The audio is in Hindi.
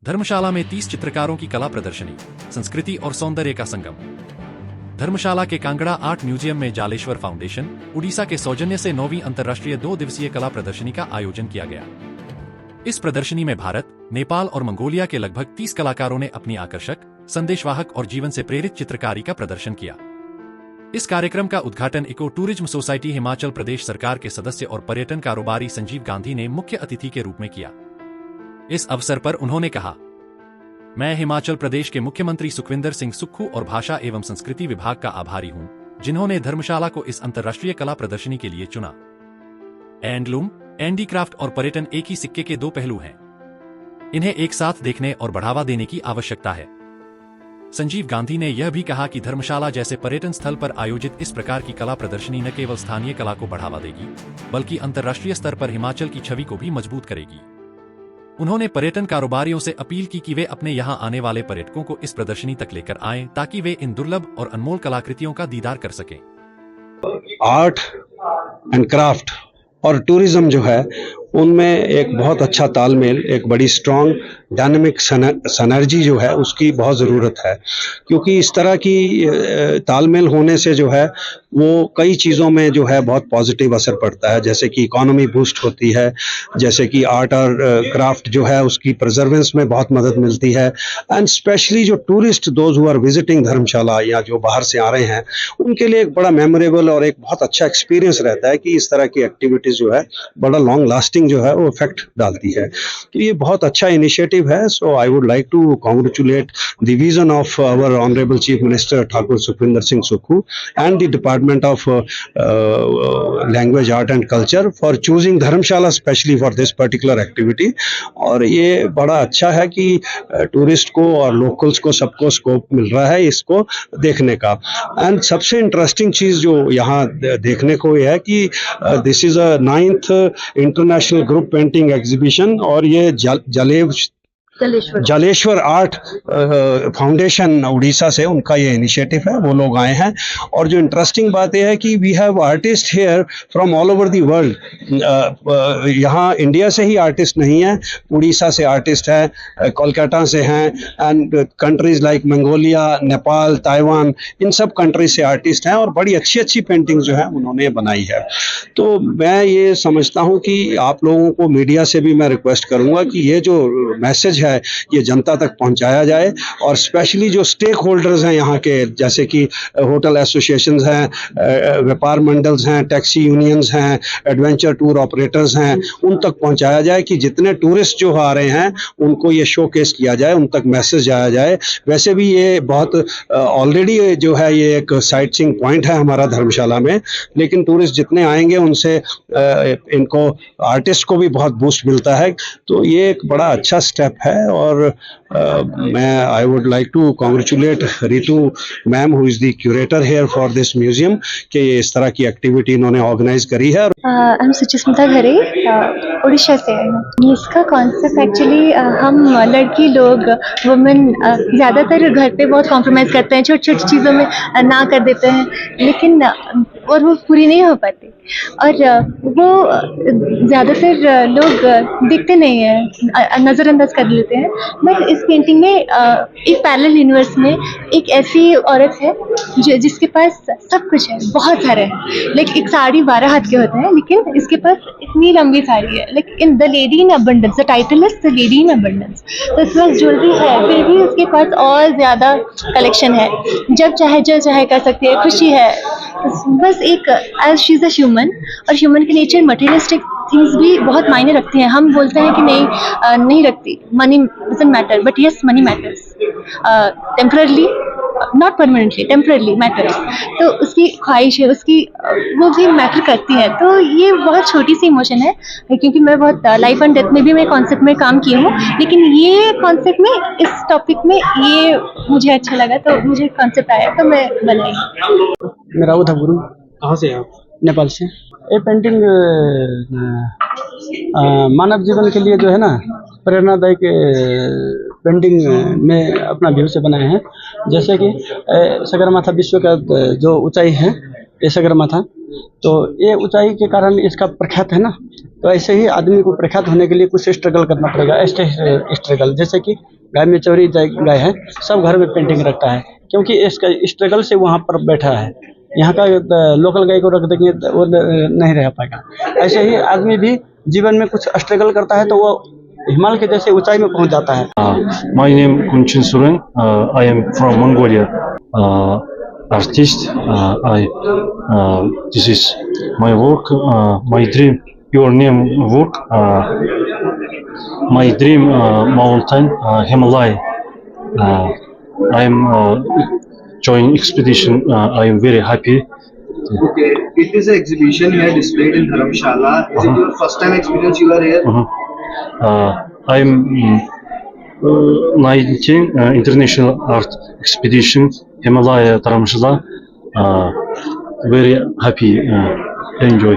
धर्मशाला में 30 चित्रकारों की कला प्रदर्शनी, संस्कृति और सौंदर्य का संगम। धर्मशाला के कांगड़ा आर्ट म्यूजियम में जालेश्वर फाउंडेशन, उड़ीसा के सौजन्य से 9वीं अंतर्राष्ट्रीय 2 दिवसीय कला प्रदर्शनी का आयोजन किया गया। इस प्रदर्शनी में भारत, नेपाल और मंगोलिया के लगभग 30 कलाकारों ने अपनी आकर्षक, संदेशवाहक और जीवन से प्रेरित चित्रकारी का प्रदर्शन किया। इस कार्यक्रम का उद्घाटन eco tourism society Himachal Pradesh सरकार के सदस्य और पर्यटन कारोबारी संजीव गांधी ने मुख्य अतिथि के रूप में किया। इस अवसर पर उन्होंने कहा, मैं हिमाचल प्रदेश के मुख्यमंत्री सुखविंदर सिंह सुक्खू और भाषा एवं संस्कृति विभाग का आभारी हूं, जिन्होंने धर्मशाला को इस अंतर्राष्ट्रीय कला प्रदर्शनी के लिए चुना। हैंडलूम, हैंडीक्राफ्ट और पर्यटन एक ही सिक्के के 2 पहलू हैं। इन्हें एक साथ देखने और बढ़ावा देने की आवश्यकता है। संजीव गांधी ने यह भी कहा कि धर्मशाला जैसे पर्यटन स्थल पर आयोजित इस प्रकार की कला प्रदर्शनी न केवल स्थानीय कला को बढ़ावा देगी, बल्कि अंतर्राष्ट्रीय स्तर पर हिमाचल की छवि को भी मजबूत करेगी। उन्होंने पर्यटन कारोबारियों से अपील की कि वे अपने यहां आने वाले पर्यटकों को इस प्रदर्शनी तक लेकर आएं, ताकि वे इन दुर्लभ और अनमोल कलाकृतियों का दीदार कर सकें। आर्ट एंड क्राफ्ट और टूरिज्म जो है, उनमें एक बहुत अच्छा तालमेल, एक बड़ी स्ट्रॉन्ग डायनेमिक सनर्जी जो है उसकी बहुत ज़रूरत है, क्योंकि इस तरह की तालमेल होने से जो है वो कई चीज़ों में जो है बहुत पॉजिटिव असर पड़ता है। जैसे कि इकोनॉमी बूस्ट होती है, जैसे कि आर्ट और क्राफ्ट जो है उसकी प्रिजर्वेंस में बहुत मदद मिलती है। एंड स्पेशली जो tourist, those who are visiting Dharamshala या जो बाहर से आ रहे हैं, उनके लिए एक बड़ा मेमोरेबल और एक बहुत अच्छा एक्सपीरियंस रहता है कि इस तरह की एक्टिविटीज़ जो है बड़ा लॉन्ग लास्टिंग जो है वो इफेक्ट डालती है। तो ये बहुत अच्छा इनिशिएटिव है। So I would like to congratulate the vision of our honourable chief minister Thakur Sukhvinder Singh Sukhu and the department of language, art and culture for choosing Dharamshala specially for this particular activity. और ये बड़ा अच्छा है कि टूरिस्ट को और लोकल्स को सबको स्कोप मिल रहा है इसको देखने का। एंड सबसे इंटरेस्टिंग चीज जो यहाँ देखने को ये है कि this is a 9th international group painting exhibition, और ये जालेश्वर आर्ट फाउंडेशन उड़ीसा से उनका ये इनिशिएटिव है, वो लोग आए हैं। और जो इंटरेस्टिंग बात यह है कि we have artist here from all over the world. यहाँ इंडिया से ही आर्टिस्ट नहीं है, उड़ीसा से आर्टिस्ट हैं, कोलकाता से हैं, and countries like Mongolia, Nepal, Taiwan, इन सब कंट्रीज से आर्टिस्ट हैं, और बड़ी अच्छी अच्छी पेंटिंग जो है उन्होंने बनाई है। तो मैं ये समझता हूँ कि आप लोगों को, मीडिया से भी मैं रिक्वेस्ट करूँगा कि ये जो मैसेज है ये जनता तक पहुंचाया जाए, और स्पेशली जो स्टेक होल्डर्स हैं यहाँ के, जैसे कि होटल एसोसिएशंस हैं, व्यापार मंडल्स हैं, टैक्सी यूनियंस हैं, एडवेंचर टूर ऑपरेटर्स हैं, उन तक पहुंचाया जाए कि जितने टूरिस्ट जो आ रहे हैं उनको ये शोकेस किया जाए, उन तक मैसेज जाया जाए। वैसे भी ये बहुत ऑलरेडी जो है ये एक साइट सीइंग पॉइंट है हमारा धर्मशाला में, लेकिन टूरिस्ट जितने आएंगे उनसे इनको, आर्टिस्ट को भी बहुत बूस्ट मिलता है। तो ये एक बड़ा अच्छा स्टेप है। और मैं I would like to congratulate Ritu ma'am, who is the curator here for this museum, कि इस तरह की एक्टिविटी इन्होंने ऑर्गेनाइज करी है। हम सुचिस्मिता घरे उड़ीसा से हैं। इसका कॉन्सेप्ट एक्चुअली हम लड़की लोग, वुमेन ज़्यादातर घर पे बहुत कॉम्प्रोमाइज़ करते हैं, छोटी छोटी चीज़ों में ना कर देते हैं, लेकिन और वो पूरी नहीं हो पाती, और वो ज़्यादातर लोग दिखते नहीं हैं, नज़रअंदाज कर लेते हैं। बट इस पेंटिंग में एक पैरेलल यूनिवर्स में एक ऐसी औरत है जिसके पास सब कुछ है, बहुत सारे हैं, लेकिन एक साड़ी 12 हाथ के होते हैं, लेकिन इसके पास इतनी लंबी साड़ी है। लेकिन the lady in abundance, the title is the lady in abundance. तो इसके पास ज्वेलरी है, फिर भी उसके पास और ज़्यादा कलेक्शन है, जब चाहे जो चाहे कर सकती है, खुशी है। बस एक as she is a human, और ह्यूमन के नेचर मटेरियलिस्टिक थिंग्स भी बहुत मायने रखती हैं। हम बोलते हैं कि नहीं रखती, money doesn't matter, but yes money matters temporarily, not permanently, temporarily matters. तो उसकी ख्वाहिश है, उसकी वो भी मैटर करती है। तो ये बहुत छोटी सी इमोशन है, क्योंकि मैं बहुत लाइफ एंड डेथ में भी मैं कॉन्सेप्ट में काम की हूँ, लेकिन ये कॉन्सेप्ट में, इस टॉपिक में ये मुझे अच्छा लगा, तो मुझे कॉन्सेप्ट आया तो मैं बनाई। मेरा उधर गुरु। कहाँ से आप? नेपाल से। ये पेंटिंग मानव जीवन के लिए जो है ना, प्रेरणादायक पेंटिंग में अपना व्यू से बनाए हैं। जैसे कि सगरमाथा विश्व का जो ऊंचाई है ऐसा था। तो ये ऊंचाई के कारण इसका प्रख्यात है ना। तो ऐसे ही आदमी को प्रख्यात होने के लिए कुछ स्ट्रगल करना पड़ेगा। ऐसे स्ट्रगल जैसे कि गाय में चौरी गाय है, सब घर में पेंटिंग रखता है क्योंकि इसका स्ट्रगल से वहाँ पर बैठा है। यहाँ का लोकल गाय को रख देंगे तो वो नहीं रह पाएगा। ऐसे ही आदमी भी जीवन में कुछ स्ट्रगल करता है तो वो हिमालय के जैसे ऊंचाई में पहुंच जाता है। My name Kunchin Suren. I am from Mongolia. Artist. This is my work. My dream. Your name work. My dream mountain Himalaya. I am joining expedition. I am very happy. Okay, it is an exhibition here displayed in Dharamshala. Is it your first time experience you are here? I am 19 international art expedition Himalaya Dharamshala. Very happy. Enjoy.